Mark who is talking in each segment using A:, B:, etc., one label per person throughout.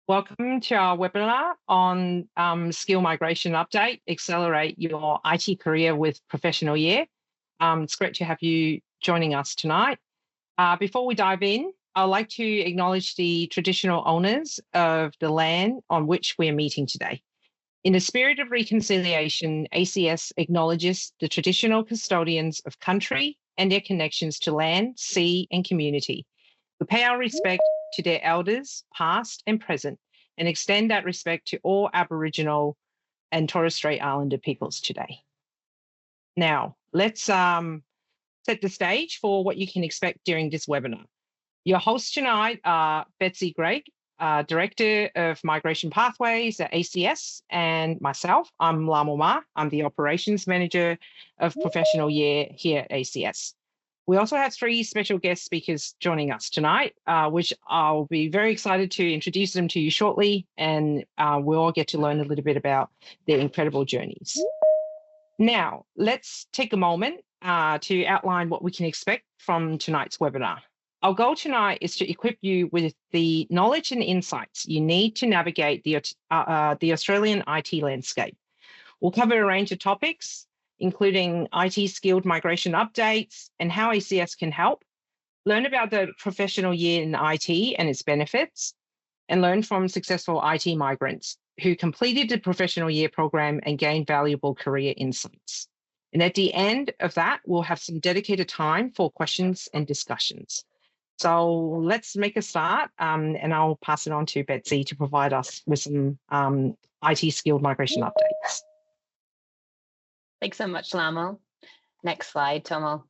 A: Welcome to our webinar on Skill Migration Update, Accelerate Your IT Career with Professional Year. It's great to have you joining us tonight. Before we dive in, I'd like to acknowledge the traditional owners of the land on which we're meeting today. In the spirit of reconciliation, ACS acknowledges the traditional custodians of country and their connections to land, sea, and community. We pay our respect to their elders, past and present, and extend that respect to all Aboriginal and Torres Strait Islander peoples today. Now, let's set the stage for what you can expect during this webinar. Your hosts tonight are Betsy Gregg, Director of Migration Pathways at ACS, and myself, I'm Lamo Ma. I'm the Operations Manager of Professional Year here at ACS. We also have three special guest speakers joining us tonight, which I'll be very excited to introduce them to you shortly, and we'll all get to learn a little bit about their incredible journeys. Now, let's take a moment to outline what we can expect from tonight's webinar. Our goal tonight is to equip you with the knowledge and insights you need to navigate the Australian IT landscape. We'll cover a range of topics, including IT skilled migration updates and how ACS can help, learn about the professional year in IT and its benefits, and learn from successful IT migrants who completed the professional year program and gained valuable career insights. And at the end of that, we'll have some dedicated time for questions and discussions. So let's make a start, and I'll pass it on to Betsy to provide us with some IT skilled migration updates.
B: Thanks so much, Lamo. Next slide, Tomo.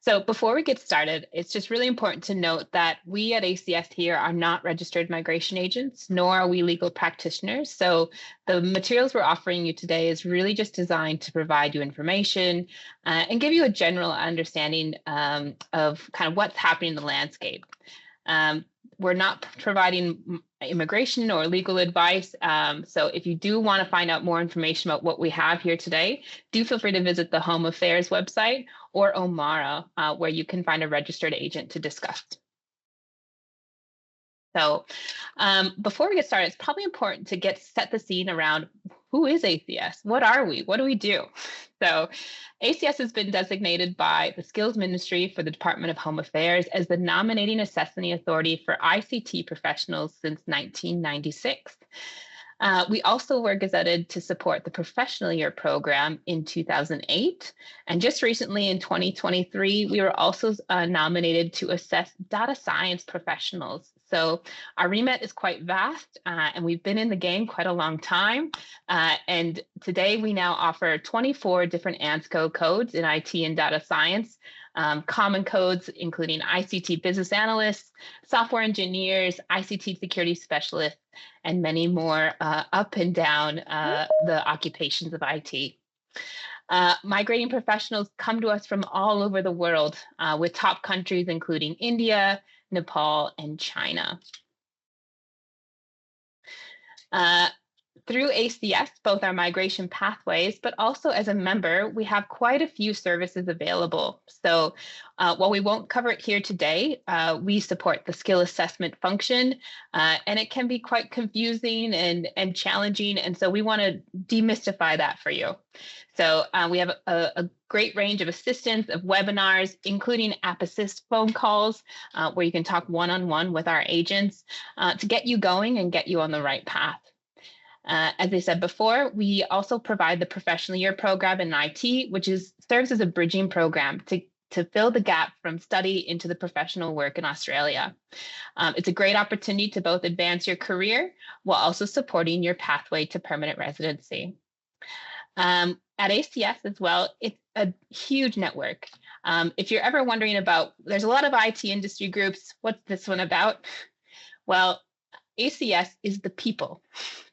B: So before we get started, it's just really important to note that we at ACS here are not registered migration agents, nor are we legal practitioners. So the materials we're offering you today is really just designed to provide you information and give you a general understanding of kind of what's happening in the landscape. We're not providing immigration or legal advice. So if you do want to find out more information about what we have here today, do feel free to visit the Home Affairs website or OMARA, where you can find a registered agent to discuss. So before we get started, it's probably important to set the scene around who is ACS? What are we? What do we do? So ACS has been designated by the Skills Ministry for the Department of Home Affairs as the nominating assessing authority for ICT professionals since 1996. We also were gazetted to support the Professional Year program in 2008. And just recently in 2023, we were also nominated to assess data science professionals. So our remit is quite vast, and we've been in the game quite a long time. And today we now offer 24 different ANSCO codes in IT and data science, common codes including ICT business analysts, software engineers, ICT security specialists, and many more up and down the occupations of IT. Migrating professionals come to us from all over the world, with top countries including India, Nepal, and China. Through ACS, both our migration pathways, but also as a member, we have quite a few services available. So while we won't cover it here today, we support the skill assessment function, and it can be quite confusing and challenging. And so we want to demystify that for you. So we have a great range of assistance, of webinars, including app assist phone calls, where you can talk one-on-one with our agents to get you going and get you on the right path. As I said before, we also provide the Professional Year program in IT, which serves as a bridging program to fill the gap from study into the professional work in Australia. It's a great opportunity to both advance your career while also supporting your pathway to permanent residency. At ACS as well, it's a huge network. If you're ever wondering there's a lot of IT industry groups, what's this one about? Well, ACS is the people.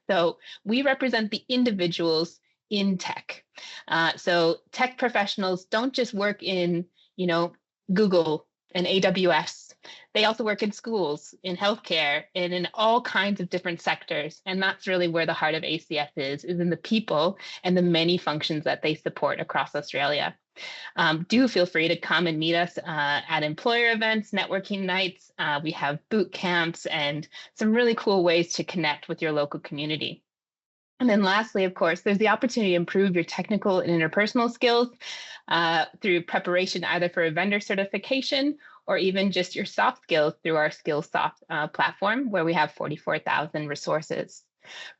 B: So we represent the individuals in tech. So tech professionals don't just work in, Google and AWS. They also work in schools, in healthcare, and in all kinds of different sectors. And that's really where the heart of ACS is in the people and the many functions that they support across Australia. Do feel free to come and meet us at employer events, networking nights. We have boot camps and some really cool ways to connect with your local community. And then lastly, of course, there's the opportunity to improve your technical and interpersonal skills through preparation either for a vendor certification or even just your soft skills through our SkillsSoft platform, where we have 44,000 resources.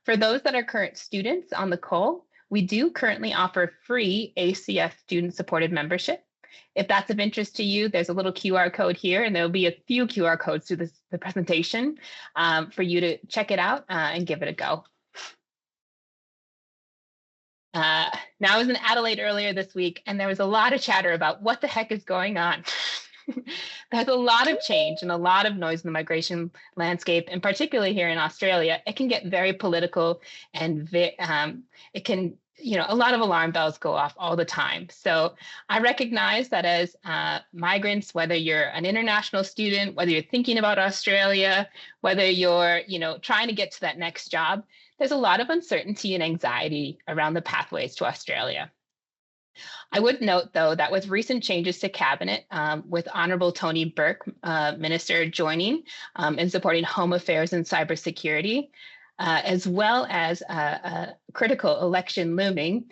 B: For those that are current students on the call, we do currently offer free ACS student-supported membership. If that's of interest to you, there's a little QR code here, and there'll be a few QR codes through the presentation for you to check it out and give it a go. Now I was in Adelaide earlier this week, and there was a lot of chatter about what the heck is going on. There's a lot of change and a lot of noise in the migration landscape, and particularly here in Australia, it can get very political, and it can, a lot of alarm bells go off all the time. So I recognize that as migrants, whether you're an international student, whether you're thinking about Australia, whether you're, trying to get to that next job, there's a lot of uncertainty and anxiety around the pathways to Australia. I would note, though, that with recent changes to cabinet, with Honourable Tony Burke, Minister, joining and supporting home affairs and cybersecurity, as well as a critical election looming,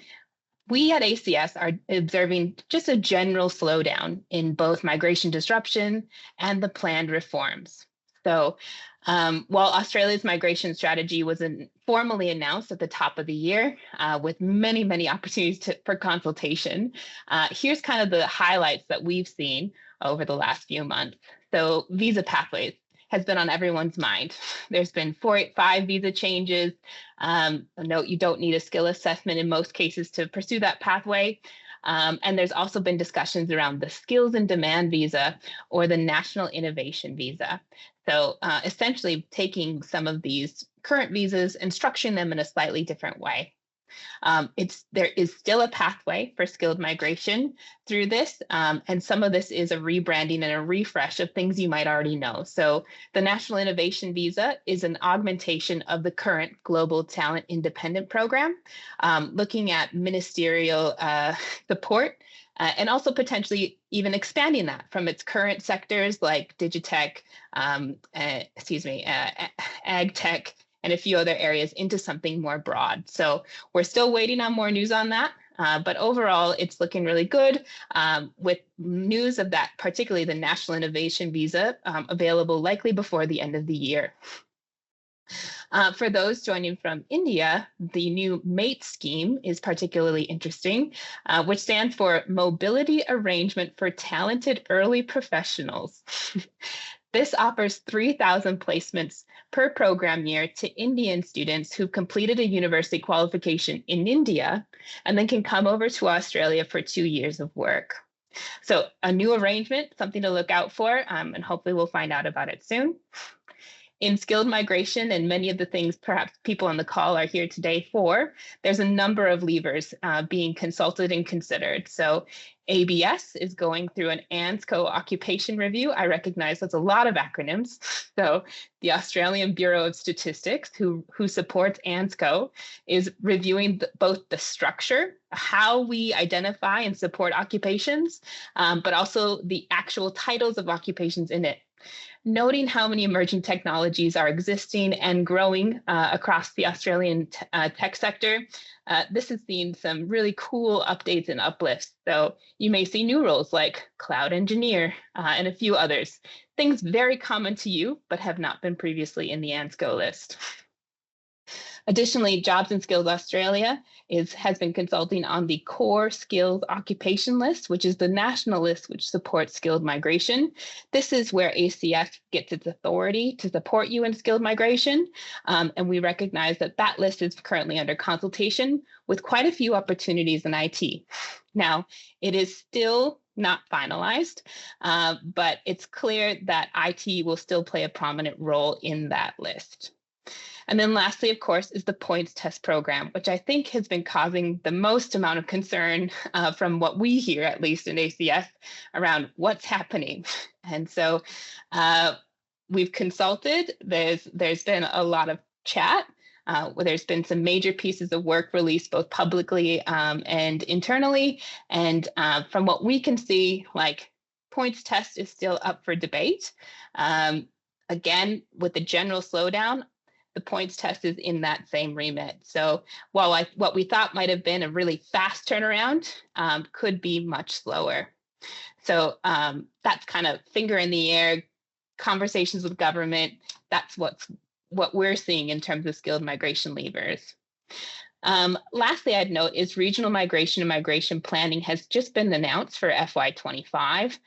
B: we at ACS are observing just a general slowdown in both migration disruption and the planned reforms. So while Australia's migration strategy was formally announced at the top of the year with many, many opportunities for consultation, here's kind of the highlights that we've seen over the last few months. So visa pathways has been on everyone's mind. There's been 485 visa changes. Note you don't need a skill assessment in most cases to pursue that pathway. And there's also been discussions around the skills and demand visa or the national innovation visa. So essentially taking some of these current visas and structuring them in a slightly different way. There is still a pathway for skilled migration through this, and some of this is a rebranding and a refresh of things you might already know. So the National Innovation Visa is an augmentation of the current Global Talent Independent Program, looking at ministerial support and also potentially even expanding that from its current sectors like digitech, ag tech, and a few other areas into something more broad. So we're still waiting on more news on that, but overall it's looking really good with news of that, particularly the National Innovation Visa available likely before the end of the year. For those joining from India, the new MATE scheme is particularly interesting, which stands for Mobility Arrangement for Talented Early Professionals. This offers 3,000 placements per program year to Indian students who've completed a university qualification in India and then can come over to Australia for 2 years of work. So a new arrangement, something to look out for, and hopefully we'll find out about it soon. In skilled migration, and many of the things perhaps people on the call are here today for, there's a number of levers being consulted and considered. So ABS is going through an ANSCO occupation review. I recognize that's a lot of acronyms. So the Australian Bureau of Statistics, who supports ANSCO, is reviewing both the structure, how we identify and support occupations, but also the actual titles of occupations in it. Noting how many emerging technologies are existing and growing across the Australian tech sector, this has seen some really cool updates and uplifts. So you may see new roles like cloud engineer and a few others, things very common to you, but have not been previously in the ANSCO list. Additionally, Jobs and Skills Australia has been consulting on the Core Skills Occupation List, which is the national list which supports skilled migration. This is where ACS gets its authority to support you in skilled migration, and we recognize that that list is currently under consultation with quite a few opportunities in IT. Now, it is still not finalized, but it's clear that IT will still play a prominent role in that list. And then lastly, of course, is the points test program, which I think has been causing the most amount of concern from what we hear, at least in ACS, around what's happening. And so we've consulted. There's been a lot of chat. Where there's been some major pieces of work released both publicly and internally. And from what we can see, like points test is still up for debate. Again, with the general slowdown, the points test is in that same remit. So while what we thought might have been a really fast turnaround could be much slower. So that's kind of finger in the air, conversations with government. That's what we're seeing in terms of skilled migration leavers. Lastly, I'd note is regional migration and migration planning has just been announced for FY25,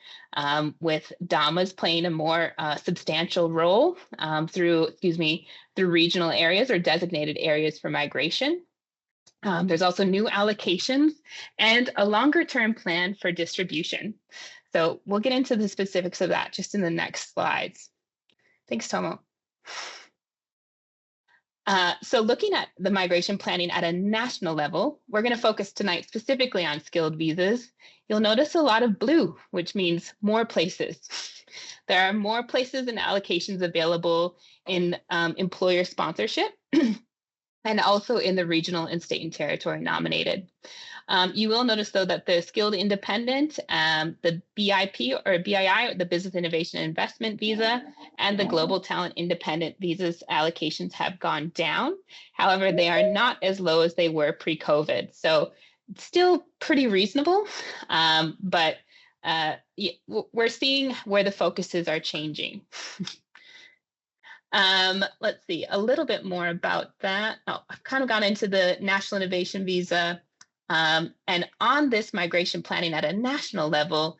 B: with DAMAs playing a more substantial role through regional areas or designated areas for migration. There's also new allocations and a longer term plan for distribution. So we'll get into the specifics of that just in the next slides. Thanks, Tomo. So looking at the migration planning at a national level, we're going to focus tonight specifically on skilled visas. You'll notice a lot of blue, which means more places. There are more places and allocations available in employer sponsorship and also in the regional and state and territory nominated. You will notice, though, that the skilled independent, the BIP or BII, the Business Innovation and Investment Visa, and the Global Talent Independent visas allocations have gone down. However, they are not as low as they were pre-COVID. So it's still pretty reasonable, but we're seeing where the focuses are changing. Let's see a little bit more about that. Oh, I've kind of gone into the National Innovation Visa. And on this migration planning at a national level,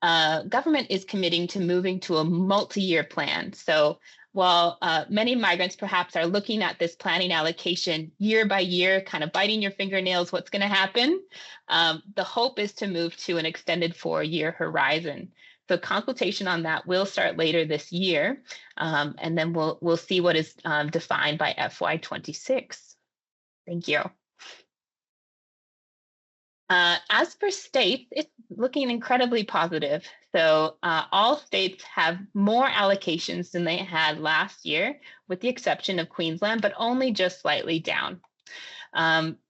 B: government is committing to moving to a multi-year plan. So while many migrants perhaps are looking at this planning allocation year by year, kind of biting your fingernails, what's going to happen, the hope is to move to an extended 4-year horizon. So consultation on that will start later this year, and then we'll see what is defined by FY26. Thank you. As for states, it's looking incredibly positive. So all states have more allocations than they had last year, with the exception of Queensland, but only just slightly down.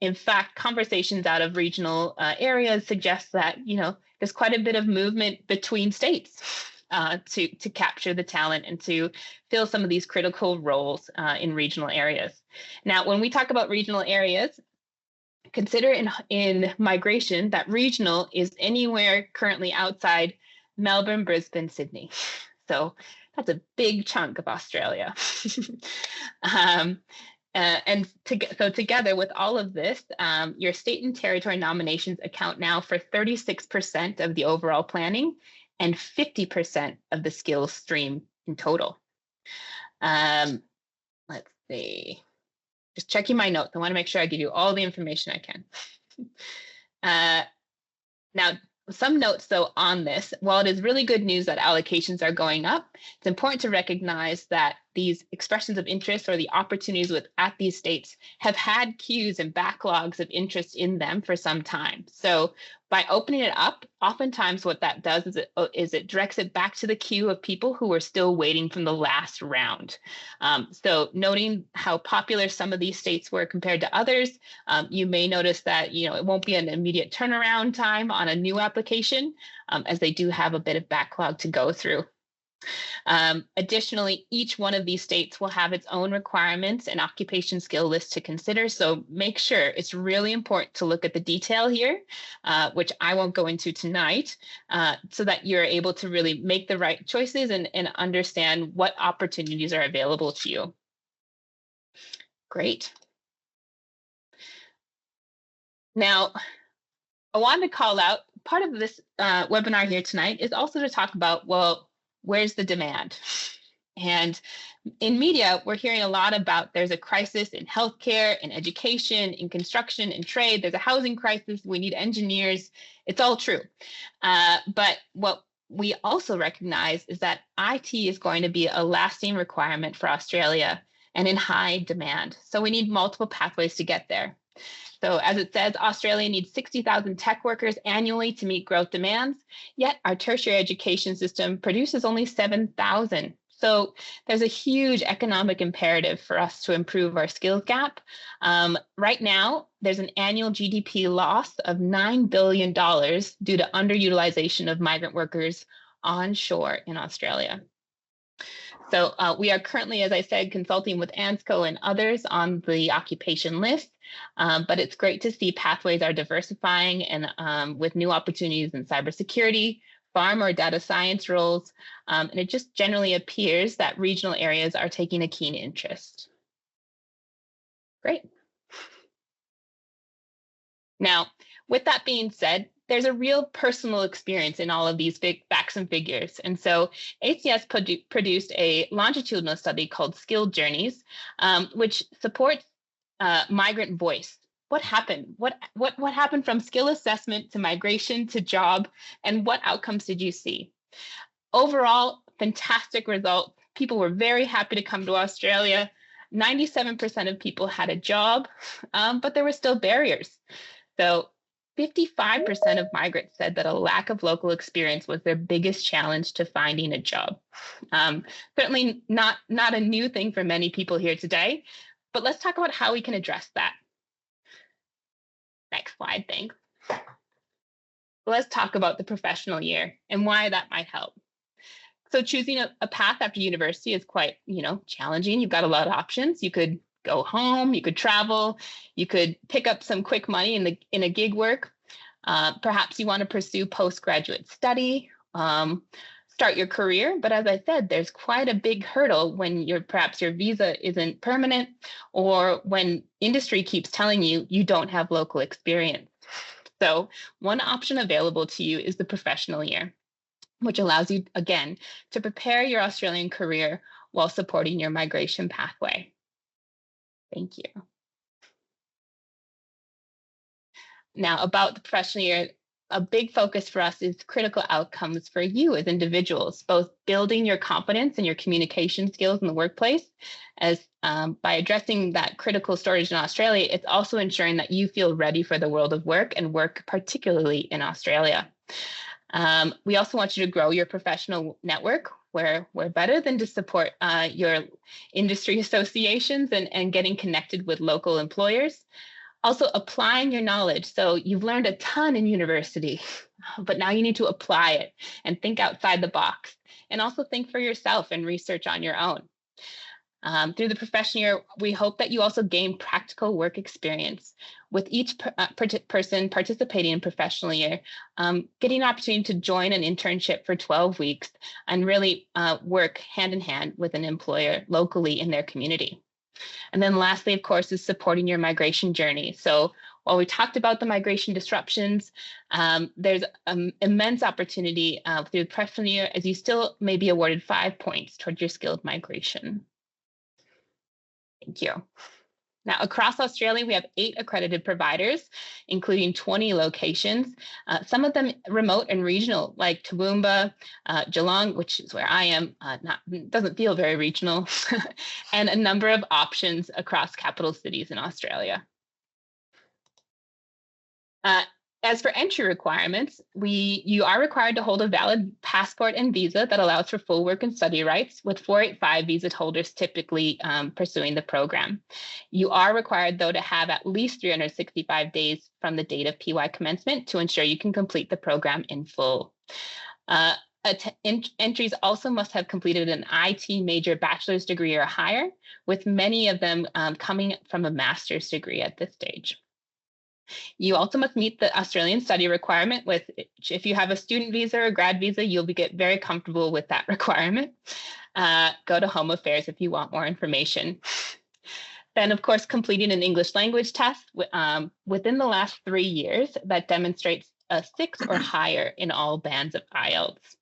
B: In fact, conversations out of regional areas suggest that, there's quite a bit of movement between states to capture the talent and to fill some of these critical roles in regional areas. Now, when we talk about regional areas, consider in migration that regional is anywhere currently outside Melbourne, Brisbane, Sydney. So that's a big chunk of Australia. So together with all of this, your state and territory nominations account now for 36% of the overall planning and 50% of the skills stream in total. Let's see. Just checking my notes. I want to make sure I give you all the information I can. Now, some notes, though, on this. While it is really good news that allocations are going up, it's important to recognize that these expressions of interest or the opportunities at these states have had queues and backlogs of interest in them for some time. So by opening it up, oftentimes what that does is it directs it back to the queue of people who are still waiting from the last round. So noting how popular some of these states were compared to others, you may notice that it won't be an immediate turnaround time on a new application, as they do have a bit of backlog to go through. Additionally, each one of these states will have its own requirements and occupation skill list to consider. So make sure it's really important to look at the detail here, which I won't go into tonight, so that you're able to really make the right choices and understand what opportunities are available to you. Great. Now, I wanted to call out, part of this webinar here tonight is also to talk about, well, where's the demand? And in media, we're hearing a lot about there's a crisis in healthcare, in education, in construction, in trade. There's a housing crisis. We need engineers. It's all true. But what we also recognize is that IT is going to be a lasting requirement for Australia, and in high demand. So we need multiple pathways to get there. So as it says, Australia needs 60,000 tech workers annually to meet growth demands, yet our tertiary education system produces only 7,000. So there's a huge economic imperative for us to improve our skills gap. Right now, there's an annual GDP loss of $9 billion due to underutilization of migrant workers onshore in Australia. So we are currently, as I said, consulting with ANSCO and others on the occupation list, but it's great to see pathways are diversifying and with new opportunities in cybersecurity, farm or data science roles, and it just generally appears that regional areas are taking a keen interest. Great. Now, with that being said, there's a real personal experience in all of these big facts and figures. And so ACS produced a longitudinal study called Skilled Journeys, which supports migrant voice. What happened? What happened from skill assessment to migration to job, and what outcomes did you see? Overall, fantastic results. People were very happy to come to Australia. 97% of people had a job, but there were still barriers. So 55% of migrants said that a lack of local experience was their biggest challenge to finding a job. Certainly not a new thing for many people here today, but let's talk about how we can address that. Next slide, thanks. Let's talk about the professional year and why that might help. So choosing a path after university is quite, challenging. You've got a lot of options. You could go home, you could travel, you could pick up some quick money in a gig work. Perhaps you want to pursue postgraduate study, start your career. But as I said, there's quite a big hurdle when perhaps your visa isn't permanent, or when industry keeps telling you you don't have local experience. So one option available to you is the professional year, which allows you, again, to prepare your Australian career while supporting your migration pathway. Thank you. Now, about the professional year, a big focus for us is critical outcomes for you as individuals, both building your confidence and your communication skills in the workplace. As by addressing that critical shortage in Australia, it's also ensuring that you feel ready for the world of work, and work particularly in Australia. We also want you to grow your professional network, where we're better than to support your industry associations and getting connected with local employers. Also applying your knowledge. So you've learned a ton in university, but now you need to apply it and think outside the box, and also think for yourself and research on your own. Through the professional year, we hope that you also gain practical work experience, with each person participating in professional year, getting an opportunity to join an internship for 12 weeks and really work hand in hand with an employer locally in their community. And then lastly, of course, is supporting your migration journey. So while we talked about the migration disruptions, there's immense opportunity through the professional year, as you still may be awarded 5 points towards your skilled migration. Thank you. Now, across Australia, we have 8 accredited providers, including 20 locations, some of them remote and regional, like Toowoomba, Geelong, which is where I am, doesn't feel very regional, and a number of options across capital cities in Australia. As for entry requirements, you are required to hold a valid passport and visa that allows for full work and study rights, with 485 visa holders typically pursuing the program. You are required, though, to have at least 365 days from the date of PY commencement to ensure you can complete the program in full. Entries also must have completed an IT major bachelor's degree or higher, with many of them coming from a master's degree at this stage. You also must meet the Australian study requirement, with if you have a student visa or grad visa, you'll get very comfortable with that requirement. Go to Home Affairs if you want more information. Then, of course, completing an English language test within the last 3 years that demonstrates a 6 or higher in all bands of IELTS.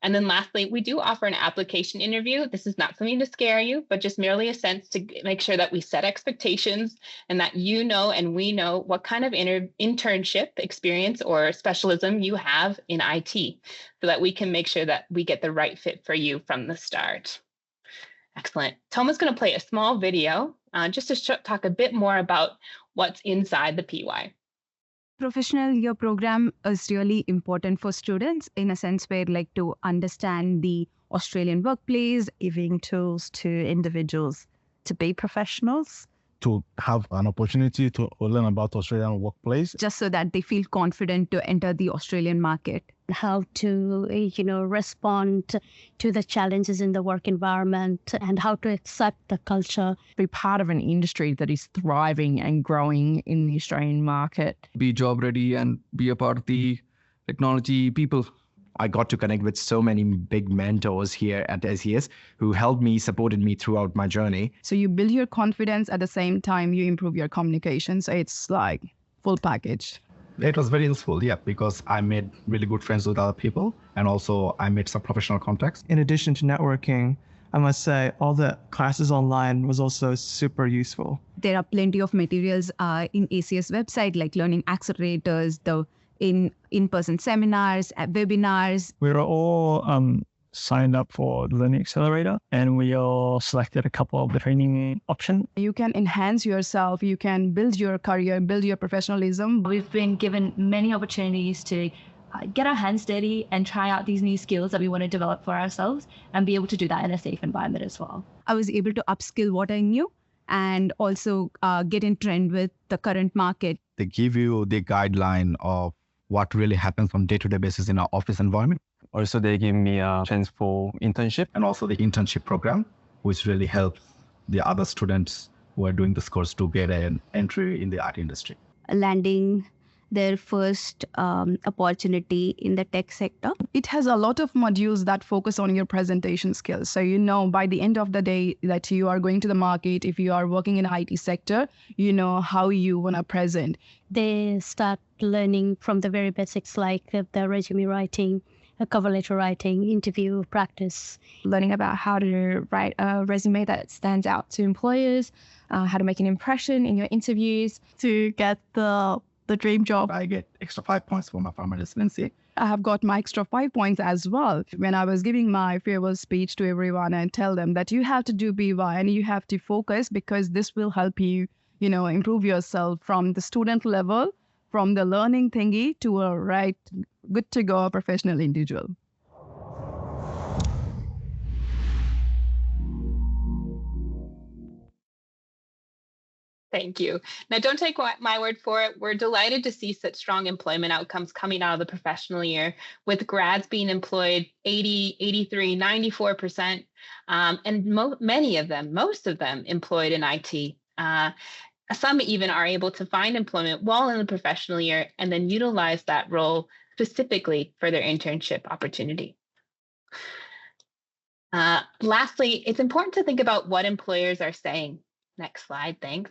B: And then lastly, we do offer an application interview. This is not something to scare you, but just merely a sense to make sure that we set expectations and that you know and we know what kind of internship experience or specialism you have in IT, so that we can make sure that we get the right fit for you from the start. Excellent. Toma's going to play a small video just to talk a bit more about what's inside the PY.
C: Professional year program is really important for students in a sense where to understand the Australian workplace,
D: giving tools to individuals to be professionals,
E: to have an opportunity to learn about Australian workplace,
C: just so that they feel confident to enter the Australian market.
F: How to, respond to the challenges in the work environment and how to accept the culture.
G: Be part of an industry that is thriving and growing in the Australian market.
H: Be job ready and be a part of the technology people.
I: I got to connect with so many big mentors here at ACS who helped me, supported me throughout my journey.
C: So you build your confidence at the same time you improve your communication. So it's like full package.
E: it was very useful, yeah, because I made really good friends with other people, and also I made some professional contacts.
J: In addition to networking, I must say all the classes online was also super useful.
C: There are plenty of materials in ACS website, like learning accelerators, the in-person seminars, webinars.
J: We were all signed up for the Learning Accelerator, and we all selected a couple of the training options.
C: You can enhance yourself, you can build your career, build your professionalism.
K: We've been given many opportunities to get our hands dirty and try out these new skills that we want to develop for ourselves and be able to do that in a safe environment as well.
C: I was able to upskill what I knew and also get in trend with the current market.
E: They give you the guideline of what really happens on day-to-day basis in our office environment.
L: Also, they give me a chance for internship.
E: And also the internship program, which really helps the other students who are doing this course to get an entry in the art industry.
F: Landing their first opportunity in the tech sector.
C: It has a lot of modules that focus on your presentation skills. So by the end of the day that you are going to the market, if you are working in the IT sector, you know how you want to present.
F: They start learning from the very basics, like the resume writing, cover letter writing, interview practice.
M: Learning about how to write a resume that stands out to employers, how to make an impression in your interviews.
C: To get the dream job,
E: I get extra 5 points for my farmer residency.
C: I have got my extra 5 points as well. When I was giving my farewell speech to everyone and tell them that you have to do BY and you have to focus because this will help you, improve yourself from the student level, from the learning thingy to a good to go professional individual.
B: Thank you. Now, don't take my word for it. We're delighted to see such strong employment outcomes coming out of the professional year, with grads being employed 80, 83, 94%, and most of them employed in IT. Some even are able to find employment while in the professional year and then utilize that role specifically for their internship opportunity. Lastly, it's important to think about what employers are saying. Next slide, thanks.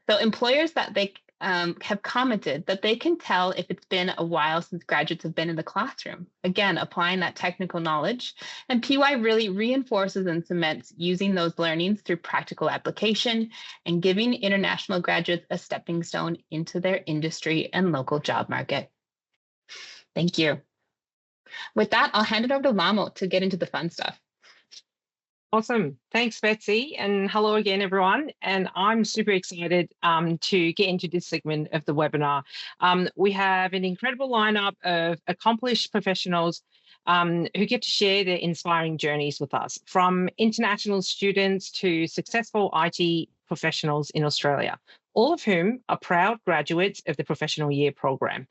B: So employers that they have commented that they can tell if it's been a while since graduates have been in the classroom. Again, applying that technical knowledge. And PY really reinforces and cements using those learnings through practical application and giving international graduates a stepping stone into their industry and local job market. Thank you. With that, I'll hand it over to Lamo to get into the fun stuff.
A: Awesome. Thanks, Betsy. And hello again, everyone. And I'm super excited to get into this segment of the webinar. We have an incredible lineup of accomplished professionals who get to share their inspiring journeys with us, from international students to successful IT professionals in Australia, all of whom are proud graduates of the Professional Year program.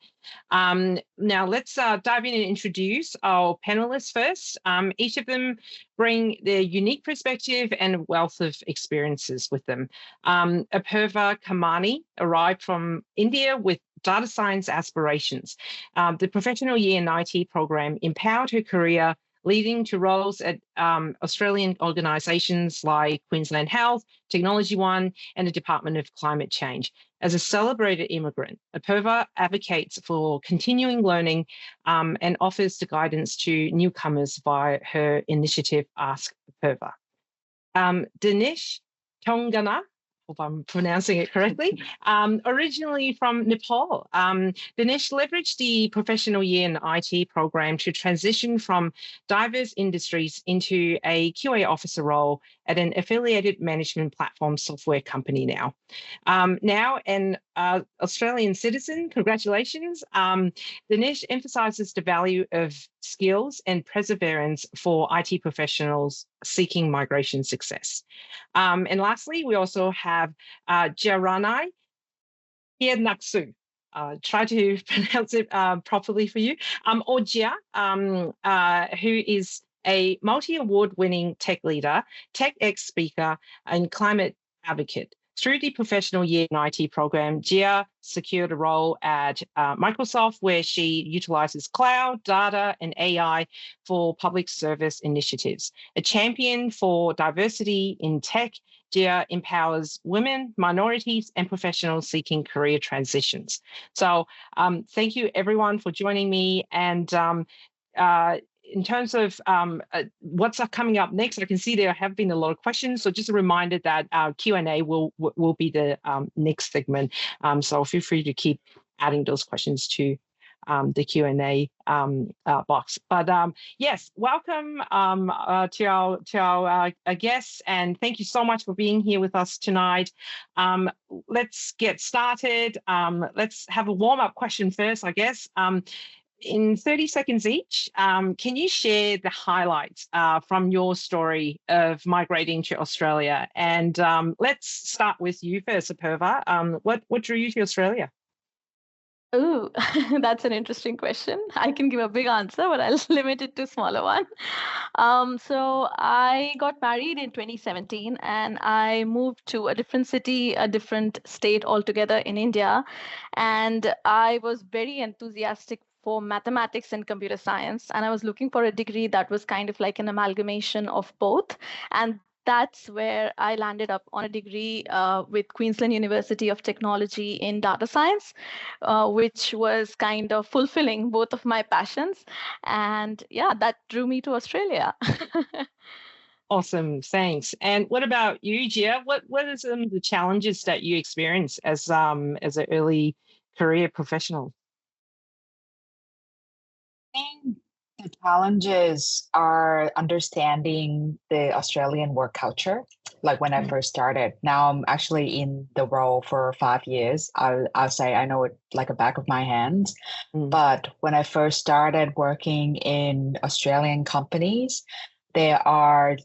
A: Now, let's dive in and introduce our panelists first. Each of them bring their unique perspective and wealth of experiences with them. Apurva Kamani arrived from India with data science aspirations. The Professional Year in IT program empowered her career, leading to roles at Australian organisations like Queensland Health, Technology One, and the Department of Climate Change. As a celebrated immigrant, Apurva advocates for continuing learning and offers the guidance to newcomers via her initiative, Ask Apurva. Dinesh Tongana Hope I'm pronouncing it correctly. Originally from Nepal, Dinesh leveraged the Professional Year in IT program to transition from diverse industries into a QA officer role at an affiliated management platform software company now. Now an Australian citizen, congratulations. Dinesh emphasizes the value of skills and perseverance for IT professionals seeking migration success. And lastly, we also have Jaranai Naksu. Try to pronounce it properly for you. Or Jia, who is a multi-award-winning tech leader, TechX speaker, and climate advocate. Through the Professional Year in IT program, Jia secured a role at Microsoft where she utilizes cloud, data, and AI for public service initiatives. A champion for diversity in tech, Jia empowers women, minorities, and professionals seeking career transitions. So thank you everyone for joining me. And in terms of what's coming up next, I can see there have been a lot of questions. So just a reminder that our Q&A will be the next segment. So feel free to keep adding those questions to the Q&A box. But yes, welcome to our guests, and thank you so much for being here with us tonight. Let's get started. Let's have a warm-up question first, I guess. In 30 seconds each, can you share the highlights from your story of migrating to Australia? And let's start with you first, Apurva. What drew you to Australia?
K: Oh, that's an interesting question. I can give a big answer, but I'll limit it to a smaller one. So I got married in 2017 and I moved to a different city, a different state altogether in India. And I was very enthusiastic for mathematics and computer science. And I was looking for a degree that was kind of like an amalgamation of both. And that's where I landed up on a degree with Queensland University of Technology in data science, which was kind of fulfilling both of my passions. And yeah, that drew me to Australia.
A: Awesome, thanks. And what about you, Gia? What are some of the challenges that you experience as an early career professional?
N: The challenges are understanding the Australian work culture. Like when I first started, now I'm actually in the role for 5 years. I'll say I know it like a back of my hand. But when I first started working in Australian companies, there are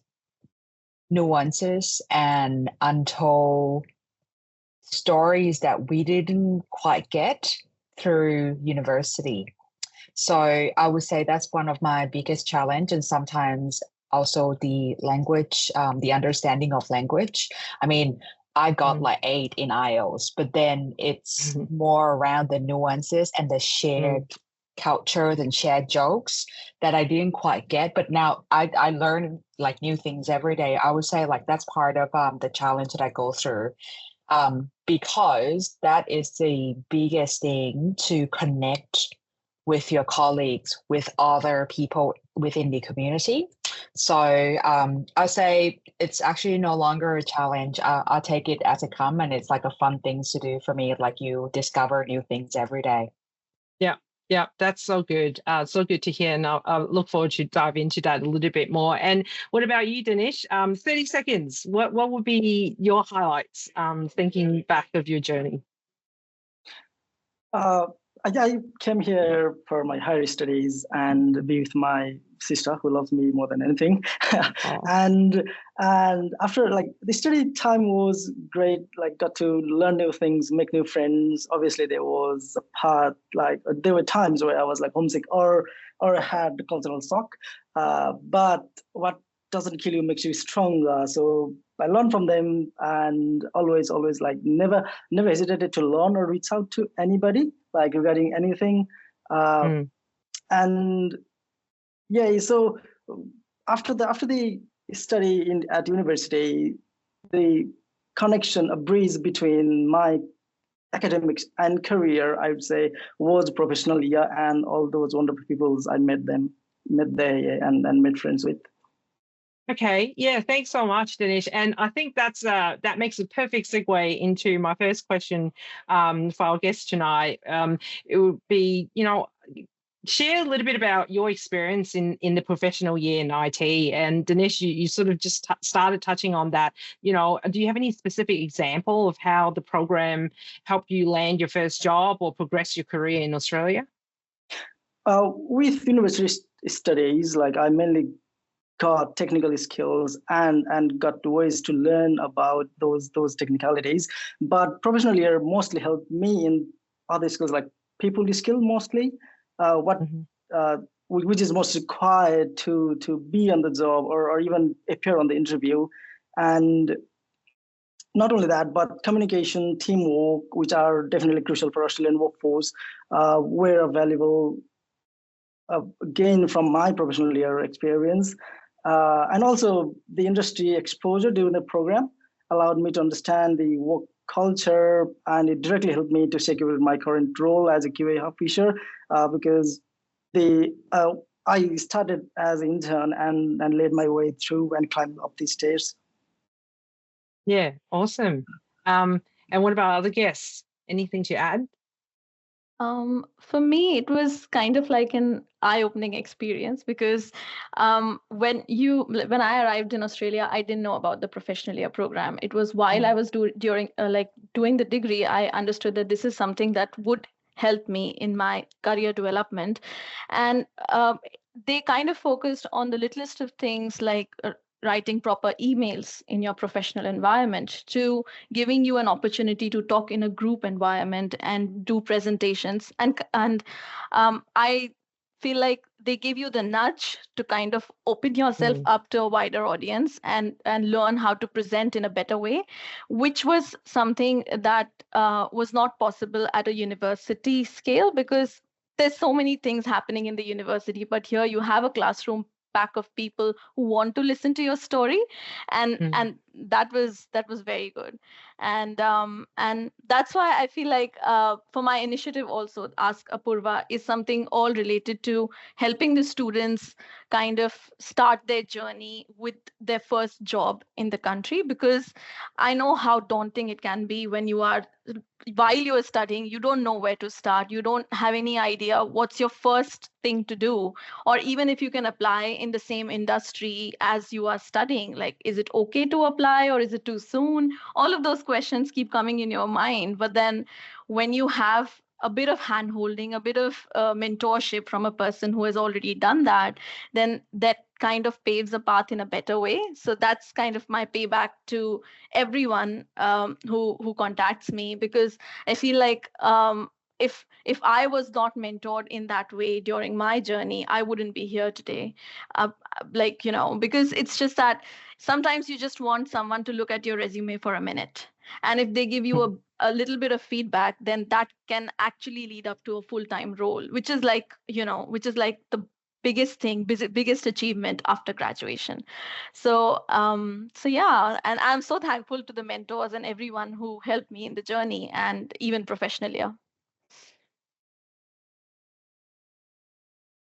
N: nuances and untold stories that we didn't quite get through university. So I would say that's one of my biggest challenge, and sometimes also the language, the understanding of language. I mean, I got like 8 in IELTS, but then it's more around the nuances and the shared cultures and shared jokes that I didn't quite get. But now I learn like new things every day. I would say like that's part of the challenge that I go through. Because that is the biggest thing to connect with your colleagues, with other people within the community. So I'll say it's actually no longer a challenge. I'll take it as it comes, and it's like a fun thing to do for me. Like you discover new things every day.
A: Yeah, that's so good. So good to hear. And I'll look forward to dive into that a little bit more. And what about you, Dinesh? 30 seconds. What would be your highlights thinking back of your journey?
J: I came here for my higher studies and be with my sister who loves me more than anything. and after like the study time was great, like got to learn new things, make new friends. Obviously there was a part like there were times where I was like homesick or I had cultural shock. But what doesn't kill you makes you stronger. So I learned from them and always like never hesitated to learn or reach out to anybody like regarding anything. And yeah, so after the study at university, the connection, a bridge between my academics and career, I would say, was Professional Year and all those wonderful people I met there and made friends with.
A: Okay, yeah, thanks so much, Dinesh. And I think that makes a perfect segue into my first question for our guest tonight. It would be, share a little bit about your experience in the professional year in IT. And Dinesh, you sort of just started touching on that. Do you have any specific example of how the program helped you land your first job or progress your career in Australia?
J: With university studies, like I mainly got technical skills and got ways to learn about those technicalities. But professional year mostly helped me in other skills like people skill mostly, which is most required to be on the job or even appear on the interview. And not only that, but communication, teamwork, which are definitely crucial for Australian workforce, were a valuable gain from my professional year experience. And also the industry exposure during the program allowed me to understand the work culture, and it directly helped me to secure my current role as a QA officer because I started as an intern and led my way through and climbed up these stairs.
A: Yeah, awesome. And what about other guests? Anything to add?
K: For me, it was kind of like an eye-opening experience because when I arrived in Australia, I didn't know about the professional year program. It was while I was doing the degree, I understood that this is something that would help me in my career development, and they kind of focused on the littlest of things like writing proper emails in your professional environment to giving you an opportunity to talk in a group environment and do presentations. And I feel like they give you the nudge to kind of open yourself up to a wider audience and learn how to present in a better way, which was something that was not possible at a university scale because there's so many things happening in the university, but here you have a classroom pack of people who want to listen to your story, and that was very good. And that's why I feel like for my initiative also, Ask Apurva is something all related to helping the students kind of start their journey with their first job in the country, because I know how daunting it can be when while you are studying, you don't know where to start. You don't have any idea what's your first thing to do, or even if you can apply in the same industry as you are studying, like, is it okay to apply or is it too soon? All of those questions keep coming in your mind. But then when you have a bit of hand-holding, a bit of mentorship from a person who has already done that, then that kind of paves a path in a better way. So that's kind of my payback to everyone who contacts me, because I feel like if I was not mentored in that way during my journey, I wouldn't be here today. Because it's just that sometimes you just want someone to look at your resume for a minute. And if they give you a little bit of feedback, then that can actually lead up to a full-time role, which is like the biggest thing, biggest achievement after graduation. So yeah, and I'm so thankful to the mentors and everyone who helped me in the journey and even professionally.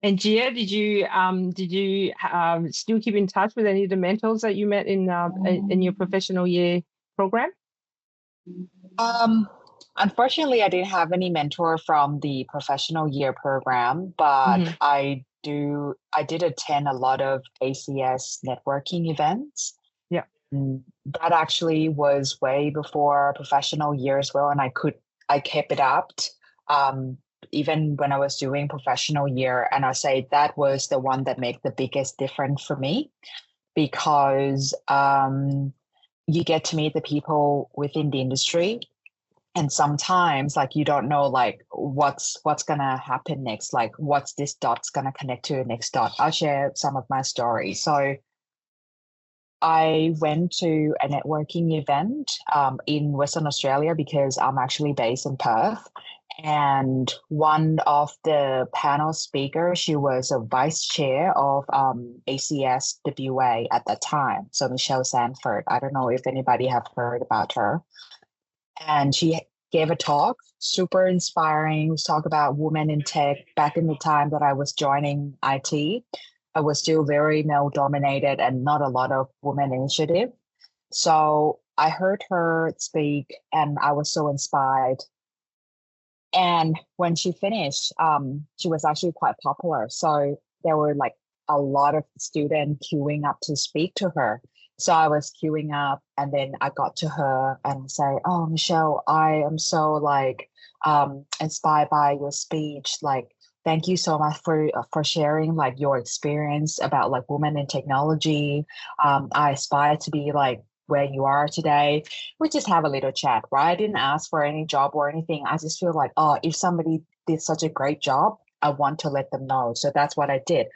A: And Gia, did you still keep in touch with any of the mentors that you met in your professional year program?
N: Unfortunately, I didn't have any mentor from the professional year program, but I did attend a lot of ACS networking events.
A: Yeah.
N: That actually was way before professional year as well, and I kept it up even when I was doing professional year. And I say that was the one that made the biggest difference for me, because you get to meet the people within the industry. And sometimes, like, you don't know, like, what's gonna happen next, like, what's this dot's gonna connect to the next dot. I'll share some of my stories. So I went to a networking event in Western Australia because I'm actually based in Perth. And one of the panel speakers, she was a vice chair of ACS WA at that time. So Michelle Sanford, I don't know if anybody have heard about her. And she gave a talk, super inspiring, talk about women in tech back in the time that I was joining IT. it was still very male dominated and not a lot of women initiative. So I heard her speak and I was so inspired. And when she finished, she was actually quite popular. So there were like a lot of students queuing up to speak to her. So I was queuing up and then I got to her and say, "Oh, Michelle, I am so like inspired by your speech. Like, thank you so much for sharing like your experience about like women in technology. I aspire to be like where you are today." We just have a little chat, right? I didn't ask for any job or anything. I just feel like, oh, if somebody did such a great job, I want to let them know. So that's what I did.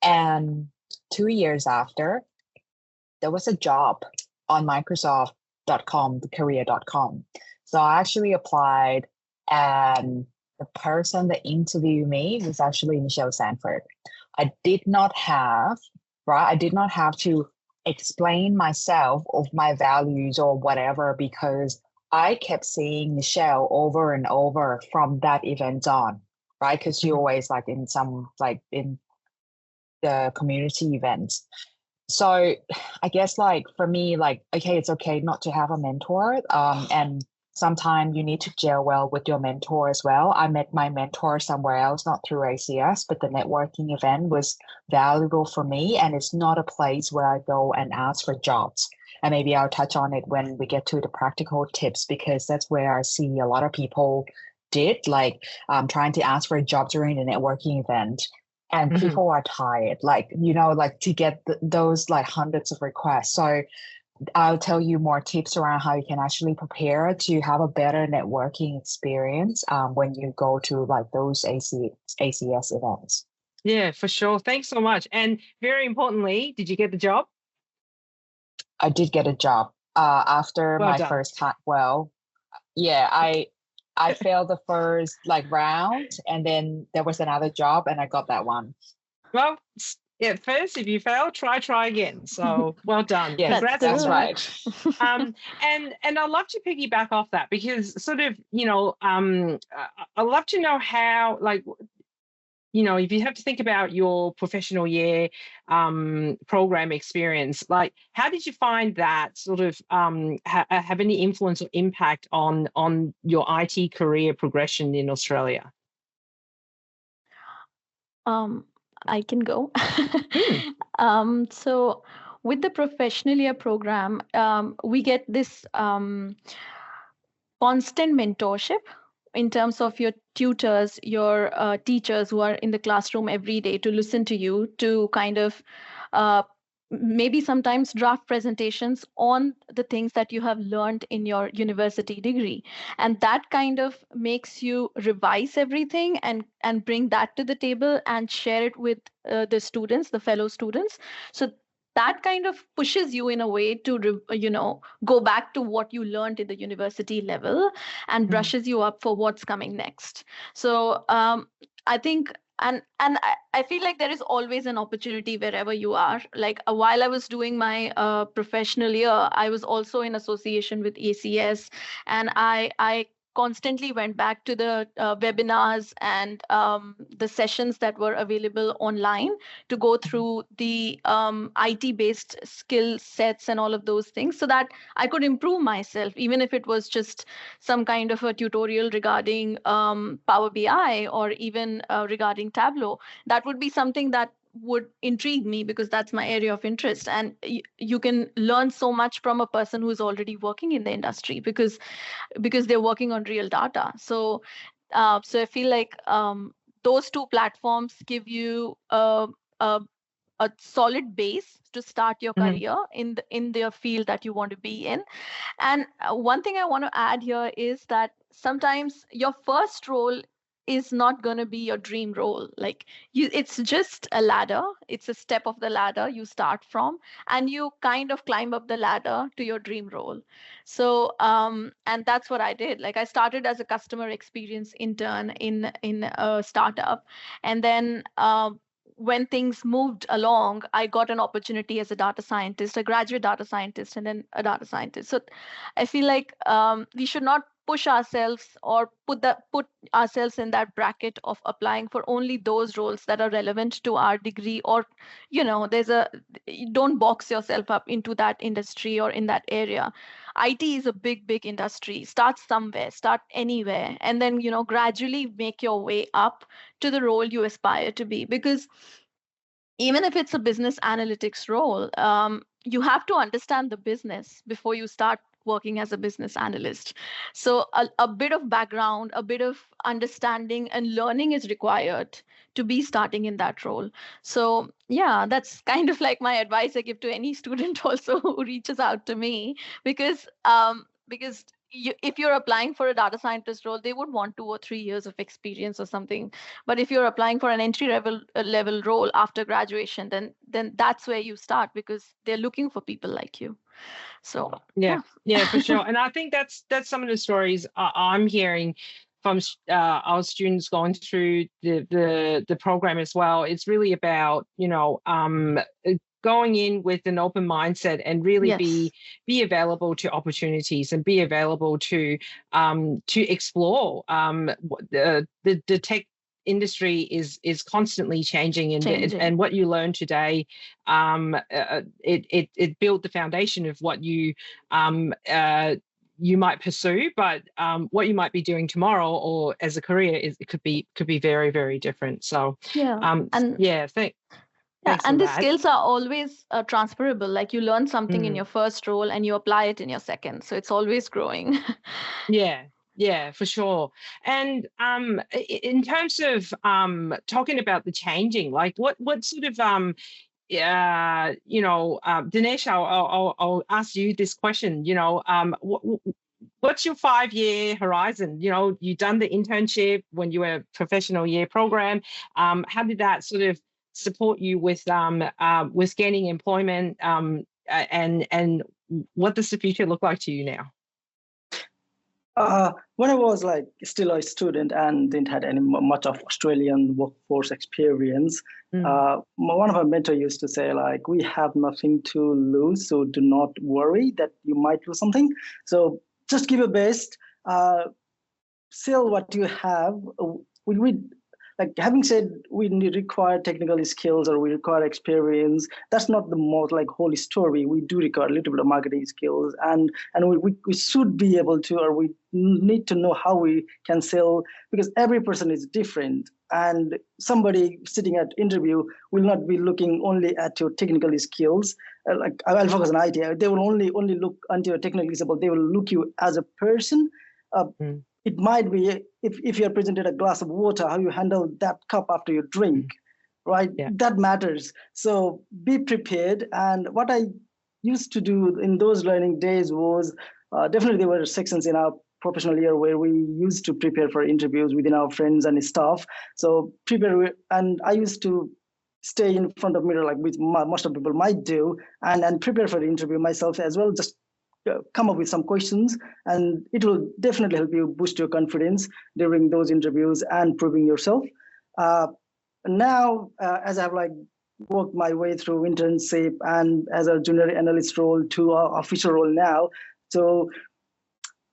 N: And 2 years after, there was a job on Microsoft.com, career.com. So I actually applied, and the person that interviewed me was actually Michelle Sanford. I did not have to explain myself of my values or whatever, because I kept seeing Michelle over and over from that event on, right? Because she always like in some like in the community events. So I guess like for me, like, okay, it's okay not to have a mentor. And sometimes you need to gel well with your mentor as well. I met my mentor somewhere else, not through ACS, but the networking event was valuable for me. And it's not a place where I go and ask for jobs. And maybe I'll touch on it when we get to the practical tips, because that's where I see a lot of people did like trying to ask for a job during the networking event. And people are tired, like, you know, like to get those like hundreds of requests. So I'll tell you more tips around how you can actually prepare to have a better networking experience when you go to like those ACS events.
A: Yeah, for sure. Thanks so much. And very importantly, did you get the job?
N: I did get a job after
A: Well
N: my
A: done.
N: first time. Well, yeah, I failed the first like round, and then there was another job and I got that one.
A: Well, at first, if you fail, try again. So well done.
N: Yes,
A: Congrats
N: that's
A: on
N: right.
A: that. And I'd love to piggyback off that, because sort of, you know, I'd love to know how, like, you know, if you have to think about your professional year program experience, like how did you find that sort of have any influence or impact on your IT career progression in Australia?
K: I can go. So with the professional year program, we get this constant mentorship in terms of your tutors, your teachers who are in the classroom every day to listen to you, to kind of maybe sometimes draft presentations on the things that you have learned in your university degree. And that kind of makes you revise everything and bring that to the table and share it with the students, the fellow students. So that kind of pushes you in a way to, you know, go back to what you learned in the university level and brushes you up for what's coming next. So I think, and I feel like there is always an opportunity wherever you are. Like while I was doing my professional year, I was also in association with ACS, and I constantly went back to the webinars and the sessions that were available online to go through the IT-based skill sets and all of those things, so that I could improve myself, even if it was just some kind of a tutorial regarding Power BI or even regarding Tableau. That would be something that would intrigue me, because that's my area of interest. And you can learn so much from a person who's already working in the industry, because they're working on real data. So so I feel like those two platforms give you a solid base to start your career in the field that you want to be in. And one thing I want to add here is that sometimes your first role is not going to be your dream role. Like it's just a ladder. It's a step of the ladder you start from, and you kind of climb up the ladder to your dream role. So and that's what I did. Like I started as a customer experience intern in a startup, and then when things moved along, I got an opportunity as a data scientist, a graduate data scientist, and then a data scientist. So I feel like we should not push ourselves or put ourselves in that bracket of applying for only those roles that are relevant to our degree, or don't box yourself up into that industry or in that area. IT is a big industry. Start somewhere, start anywhere, and then gradually make your way up to the role you aspire to be. Because even if it's a business analytics role, you have to understand the business before you start working as a business analyst. So a bit of background, a bit of understanding and learning is required to be starting in that role. So yeah, that's kind of like my advice I give to any student also who reaches out to me, because if you're applying for a data scientist role, they would want 2 or 3 years of experience or something. But if you're applying for an entry level role after graduation, then that's where you start, because they're looking for people like you. So
A: yeah, for sure. And I think that's some of the stories I'm hearing from our students going through the program as well. It's really about going in with an open mindset and really be available to opportunities and be available to explore. The tech industry is constantly changing, and what you learn today, it built the foundation of what you might pursue, but what you might be doing tomorrow or as a career it could be very, very different. So
K: and the skills are always transferable. Like you learn something in your first role and you apply it in your second, so it's always growing.
A: Yeah, for sure. And in terms of talking about the changing, like what sort of Dinesh, I'll ask you this question. What's your 5-year horizon? You've done the internship when you were professional year program. How did that sort of support you with gaining employment? And what does the future look like to you now?
J: When I was still a student and didn't have any much of Australian workforce experience, one of my mentors used to say, we have nothing to lose, so do not worry that you might lose something. So just give your best, sell what you have. Having said we require technical skills or we require experience, that's not the most whole story. We do require a little bit of marketing skills, and we should be able to, or we need to know how we can sell, because every person is different, and somebody sitting at interview will not be looking only at your technical skills. I'll focus on IT. They will only look into your technical skills. They will look you as a person. It might be if you're presented a glass of water, how you handle that cup after you drink, right? Yeah. That matters. So be prepared. And what I used to do in those learning days was definitely there were sections in our professional year where we used to prepare for interviews within our friends and staff. So prepare, and I used to stay in front of mirror which most of people might do, and prepare for the interview myself as well. Just come up with some questions, and it will definitely help you boost your confidence during those interviews and proving yourself. Now, as I've worked my way through internship and as a junior analyst role to our official role now, so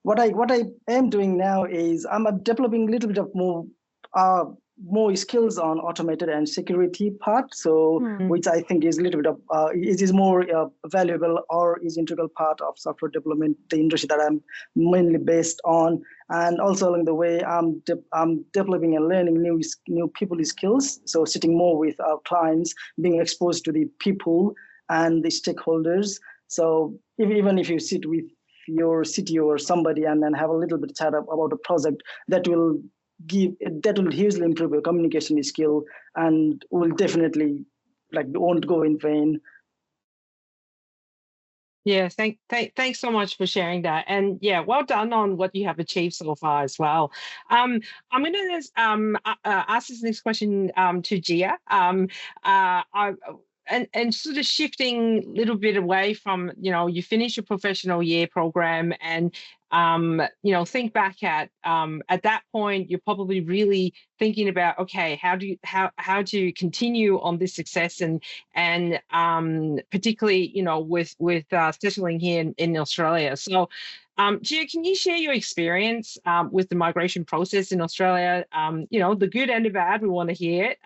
J: what I am doing now is I'm developing a little bit of more skills on automated and security part, so which I think is a little bit of it is more valuable or is integral part of software development, the industry that I'm mainly based on. And also along the way, I'm developing and learning new people skills. So sitting more with our clients, being exposed to the people and the stakeholders. So even if you sit with your CTO or somebody and then have a little bit chat about a project, that will hugely improve your communication skill and will definitely won't go in vain.
A: Yeah, thanks so much for sharing that, and yeah, well done on what you have achieved so far as well. I'm going to ask this next question to Gia. And sort of shifting a little bit away from, you finish your professional year program and, think back at that point, you're probably really thinking about, okay, how to continue on this success and particularly, with settling here in Australia. So Gia, can you share your experience with the migration process in Australia? The good and the bad, we want to hear it.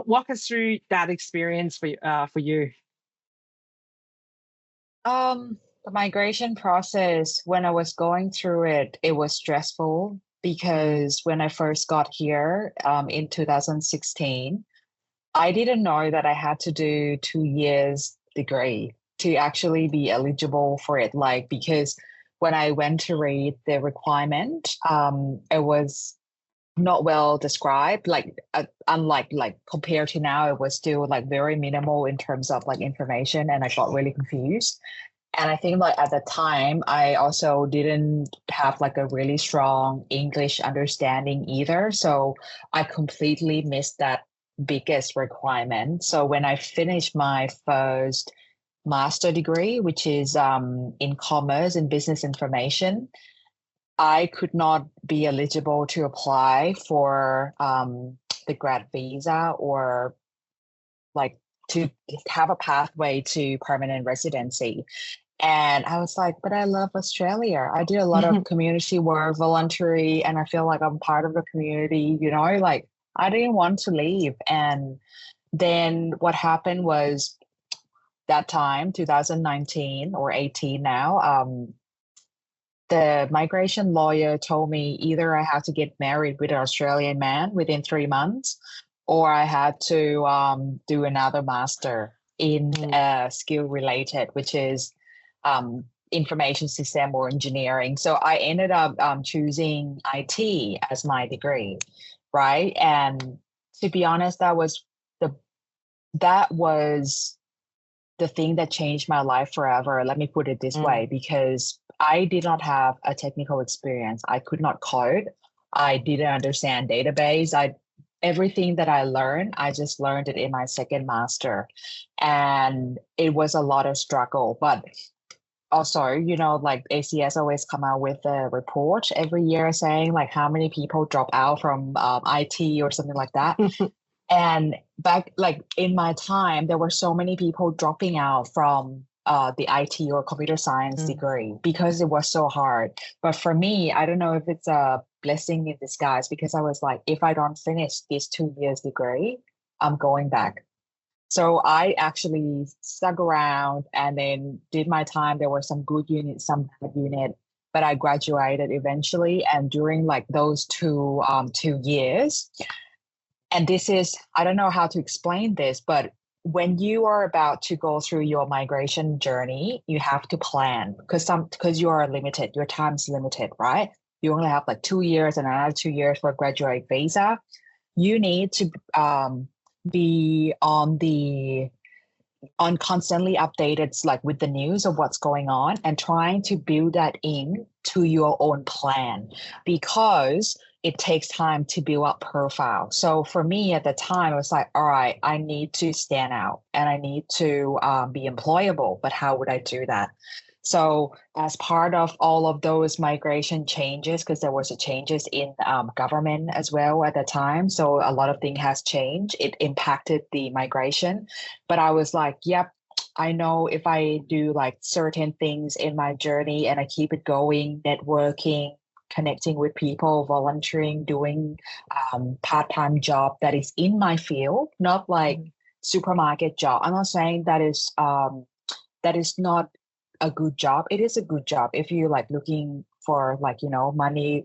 A: Walk us through that experience for you.
N: The migration process, when I was going through it, it was stressful because when I first got here in 2016, I didn't know that I had to do 2 years degree to actually be eligible for it. Because when I went to read the requirement, it was not well described. Unlike compared to now, it was still very minimal in terms of information, and I got really confused. And I think at the time, I also didn't have a really strong English understanding either. So I completely missed that biggest requirement. So when I finished my first master degree, which is in commerce and business information, I could not be eligible to apply for the grad visa or to have a pathway to permanent residency. And I was like, but I love Australia. I did a lot of community work, voluntary, and I feel like I'm part of the community, I didn't want to leave. And then what happened was that time, 2019 or 18 now, the migration lawyer told me either I had to get married with an Australian man within 3 months, or I had to do another master in skill related, which is information system or engineering. So I ended up choosing IT as my degree, right? And to be honest, that was the thing that changed my life forever. Let me put it this way, because I did not have a technical experience. I could not code. I didn't understand database. Everything that I learned, I just learned it in my second master. And it was a lot of struggle. But also, ACS always come out with a report every year saying how many people drop out from IT or something like that. And back in my time, there were so many people dropping out from the IT or computer science degree because it was so hard. But for me, I don't know if it's a blessing in disguise, because I was like, if I don't finish this 2 years degree, I'm going back. So I actually stuck around and then did my time. There were some good units, some bad unit, but I graduated eventually. And during those 2 years, and this is, I don't know how to explain this, but when you are about to go through your migration journey, you have to plan because you are limited, your time's limited, right? You only have 2 years and another 2 years for graduate visa. You need to be on constantly updated with the news of what's going on and trying to build that in to your own plan, because it takes time to build up profile. So for me at the time, I was like, all right, I need to stand out and I need to be employable, but how would I do that? So as part of all of those migration changes, because there was a changes in government as well at the time, so a lot of things has changed. It impacted the migration, but I was like, yep, I know if I do certain things in my journey and I keep it going, networking, connecting with people, volunteering, doing part-time job that is in my field, not supermarket job. I'm not saying that is not a good job. It is a good job if you looking for money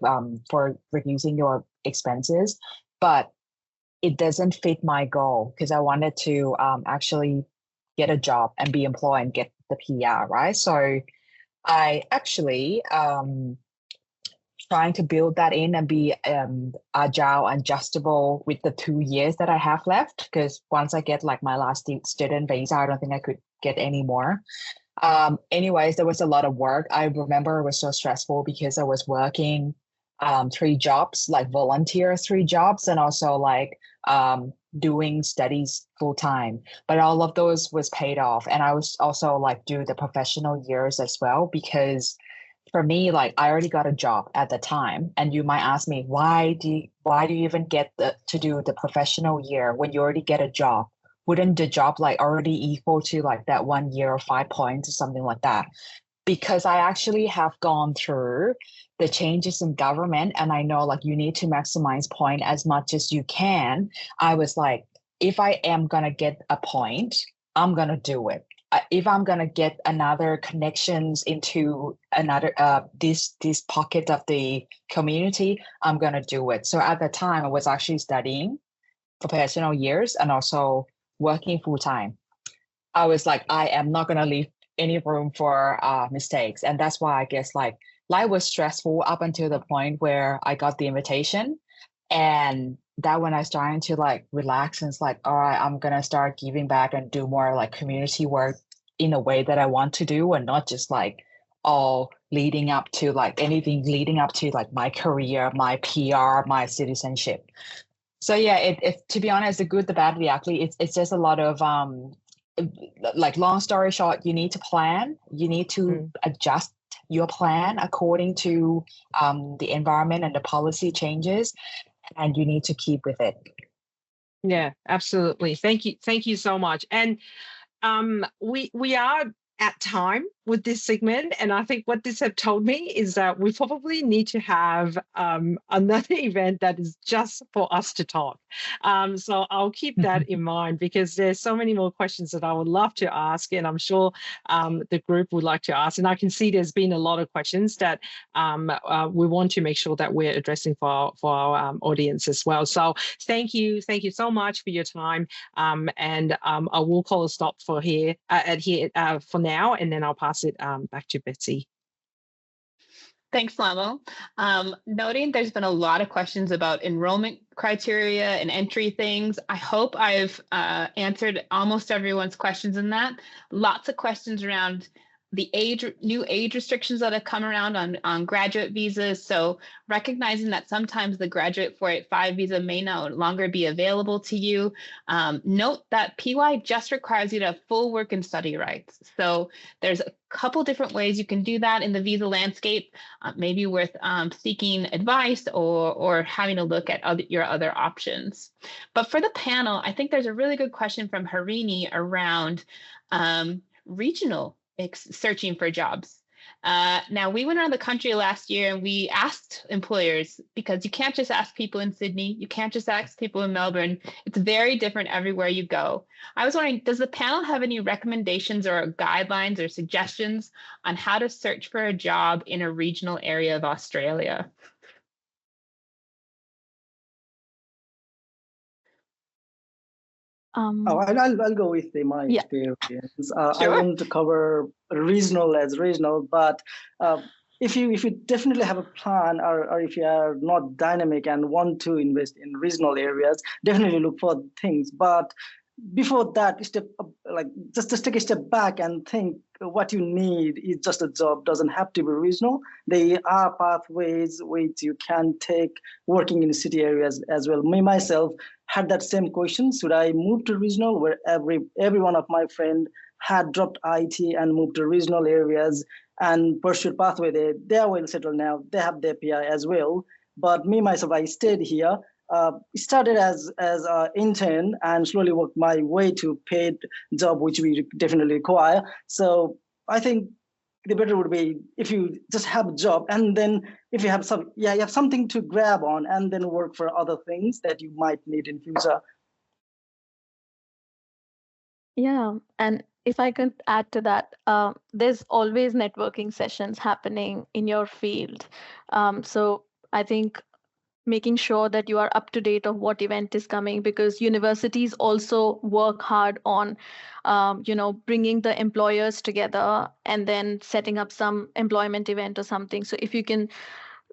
N: for reducing your expenses, but it doesn't fit my goal, because I wanted to actually get a job and be employed and get the PR, right? So I actually trying to build that in and be agile and adjustable with the 2 years that I have left, because once I get my last student visa, I don't think I could get any more. Anyways, there was a lot of work. I remember it was so stressful because I was working 3 jobs, volunteer 3 jobs, and also doing studies full time. But all of those was paid off. And I was also do the professional years as well, because for me, I already got a job at the time. And you might ask me, why do you even get to do the professional year when you already get a job? Wouldn't the job already equal to that 1 year or 5 points or something like that? because I actually have gone through the changes in government, and I know like you need to maximize point as much as you can. I was like, if I am gonna get a point, I'm gonna do it. If I'm gonna get another connections into another this pocket of the community, I'm gonna do it. So at the time, I was actually studying professional years and also working full time. I was like, I am not gonna leave any room for mistakes, and that's why I guess like life was stressful up until the point where I got the invitation, and that when I started to like relax and it's like, all right, I'm gonna start giving back and do more like community work in a way that I want to do, and not just like all leading up to like anything leading up to like my career, my PR, my citizenship. So yeah, it to be honest, the good, the bad, the ugly, it's just a lot of like long story short, you need to plan, you need to adjust your plan according to the environment and the policy changes, and you need to keep with it.
A: Yeah, absolutely. Thank you so much. And we are at time with this segment, and I think what this have told me is that we probably need to have another event that is just for us to talk. So I'll keep that in mind, because there's so many more questions that I would love to ask, and I'm sure the group would like to ask. And I can see there's been a lot of questions that we want to make sure that we're addressing for our audience as well. So thank you so much for your time, and I will call a stop for here for now, and then I'll pass it back to Betsy.
B: Thanks, Lamo. Noting there's been a lot of questions about enrollment criteria and entry things. I hope I've answered almost everyone's questions in that. Lots of questions around the new age restrictions that have come around on graduate visas. So recognizing that sometimes the graduate 485 visa may no longer be available to you. Note that PY just requires you to have full work and study rights. So there's a couple different ways you can do that in the visa landscape, maybe worth seeking advice or having a look at your other options. But for the panel, I think there's a really good question from Harini around regional searching for jobs. Now, we went around the country last year and we asked employers, because you can't just ask people in Sydney, you can't just ask people in Melbourne. It's very different everywhere you go. I was wondering, does the panel have any recommendations or guidelines or suggestions on how to search for a job in a regional area of Australia?
J: I'll go with my experience.
B: Sure.
J: I want to cover regional as regional, but if you definitely have a plan, or if you are not dynamic and want to invest in regional areas, definitely look for things. But before that, just take a step back and think what you need is just a job. Doesn't have to be regional. There are pathways which you can take working in city areas as well. Me myself had that same question: should I move to regional, where every one of my friend had dropped IT and moved to regional areas and pursued pathway. They are well settled now. They have their PI as well. But me myself, I stayed here. Started as an intern and slowly worked my way to paid job, which we definitely require. So I think the better would be if you just have a job, and then if you have you have something to grab on, and then work for other things that you might need in future.
K: Yeah, and if I could add to that, there's always networking sessions happening in your field. So I think making sure that you are up to date of what event is coming, because universities also work hard on bringing the employers together and then setting up some employment event or something. So if you can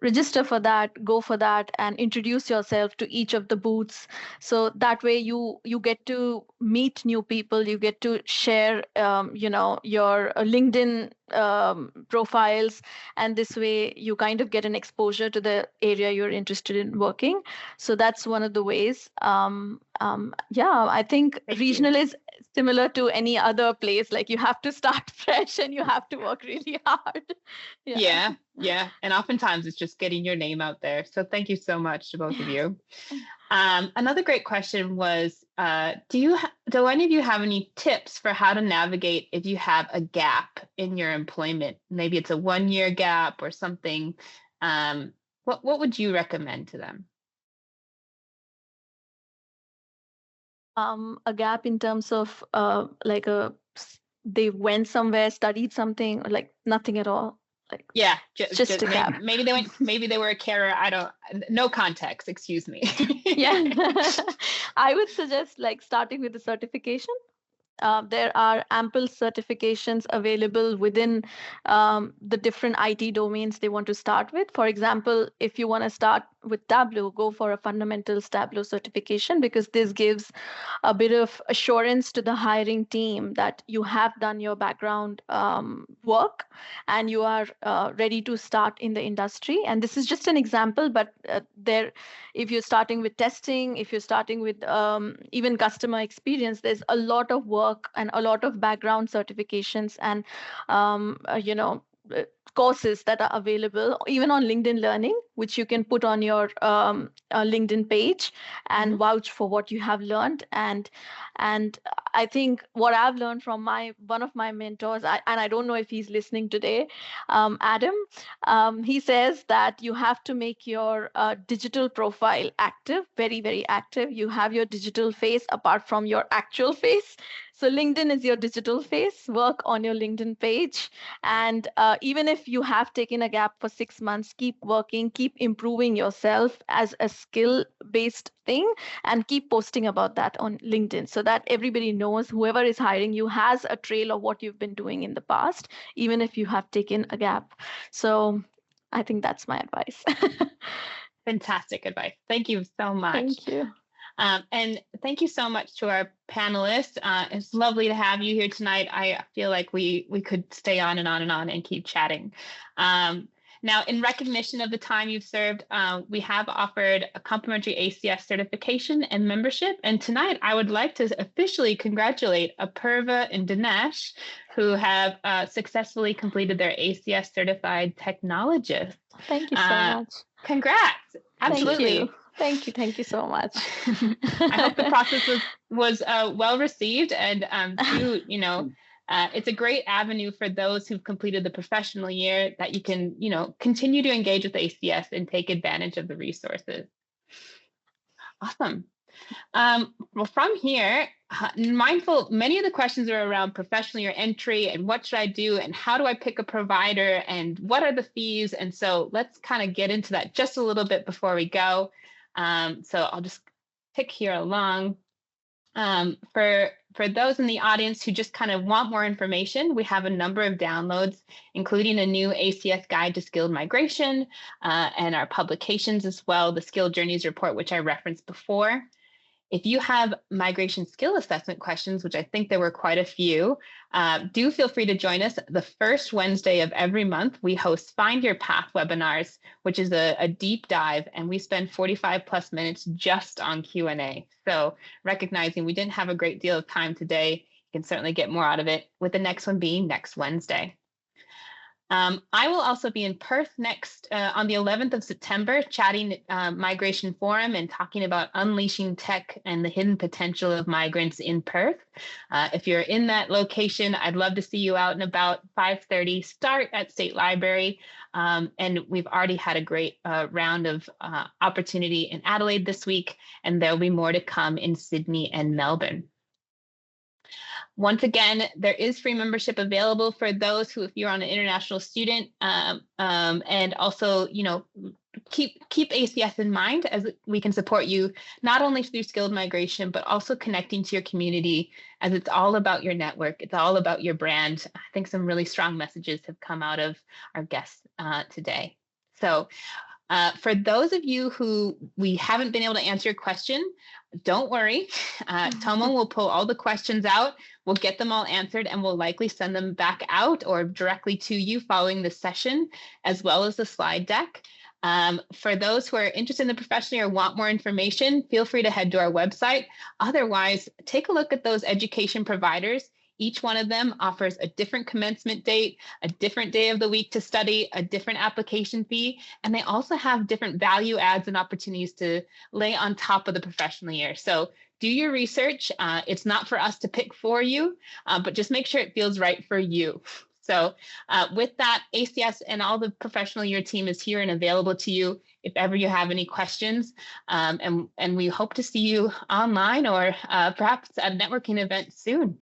K: register for that, go for that, and introduce yourself to each of the booths, so that way you get to meet new people, you get to share your LinkedIn profiles, and this way you kind of get an exposure to the area you're interested in working. So that's one of the ways. I think regional is similar to any other place. Like, you have to start fresh and you have to work really hard.
B: Yeah. And oftentimes it's just getting your name out there. So thank you so much to both of you. Another great question was, do any of you have any tips for how to navigate if you have a gap in your employment? Maybe it's a 1-year gap or something. What would you recommend to them?
K: A gap in terms of they went somewhere, studied something, or like nothing at all. Like
B: yeah,
K: just a gap.
B: Maybe they went. Maybe they were a carer. No context. Excuse me.
K: Yeah, I would suggest like starting with the certification. There are ample certifications available within the different IT domains they want to start with. For example, if you want to start with Tableau, go for a fundamentals Tableau certification, because this gives a bit of assurance to the hiring team that you have done your background work and you are ready to start in the industry. And this is just an example, but if you're starting with testing, if you're starting with even customer experience, there's a lot of work and a lot of background certifications and courses that are available even on LinkedIn Learning, which you can put on your LinkedIn page and vouch for what you have learned. And I think what I've learned from one of my mentors, and I don't know if he's listening today, Adam, he says that you have to make your digital profile active, very, very active. You have your digital face apart from your actual face. So LinkedIn is your digital face. Work on your LinkedIn page. And even if you have taken a gap for 6 months, keep working, keep improving yourself as a skill-based thing, and keep posting about that on LinkedIn so that everybody knows, whoever is hiring you has a trail of what you've been doing in the past, even if you have taken a gap. So I think that's my advice.
B: Fantastic advice. Thank you so much.
K: Thank you.
B: And thank you so much to our panelists. It's lovely to have you here tonight. I feel like we could stay on and on and on and keep chatting. Now, in recognition of the time you've served, we have offered a complimentary ACS certification and membership. And tonight, I would like to officially congratulate Apurva and Dinesh, who have successfully completed their ACS certified technologist.
K: Thank you so much.
B: Congrats. Absolutely.
K: Thank you so much.
B: I hope the process was well received, and it's a great avenue for those who've completed the professional year that you can, continue to engage with ACS and take advantage of the resources. Awesome. Well, from here, mindful, many of the questions are around professional year entry and what should I do and how do I pick a provider and what are the fees? And so let's kind of get into that just a little bit before we go. So I'll just pick here along. For those in the audience who just kind of want more information, we have a number of downloads, including a new ACS guide to skilled migration and our publications as well, the Skill Journeys report, which I referenced before. If you have migration skill assessment questions, which I think there were quite a few, do feel free to join us. The first Wednesday of every month, we host Find Your Path webinars, which is a deep dive, and we spend 45 plus minutes just on Q&A. So recognizing we didn't have a great deal of time today, you can certainly get more out of it, with the next one being next Wednesday. I will also be in Perth next on the 11th of September, chatting Migration Forum and talking about unleashing tech and the hidden potential of migrants in Perth. If you're in that location, I'd love to see you out and about. 5:30 start at State Library. And we've already had a great round of opportunity in Adelaide this week, and there'll be more to come in Sydney and Melbourne. Once again, there is free membership available for those who, if you're on an international student, and also, keep ACS in mind as we can support you not only through skilled migration, but also connecting to your community, as it's all about your network. It's all about your brand. I think some really strong messages have come out of our guests today. So for those of you who we haven't been able to answer your question, don't worry. Tomo will pull all the questions out. We'll get them all answered, and we'll likely send them back out or directly to you following the session, as well as the slide deck. For those who are interested in the professional year or want more information, feel free to head to our website. Otherwise, take a look at those education providers. Each one of them offers a different commencement date, a different day of the week to study, a different application fee, and they also have different value adds and opportunities to lay on top of the professional year. So do your research. It's not for us to pick for you, but just make sure it feels right for you. So with that, ACS and all the professional year team is here and available to you if ever you have any questions. And we hope to see you online or perhaps at a networking event soon.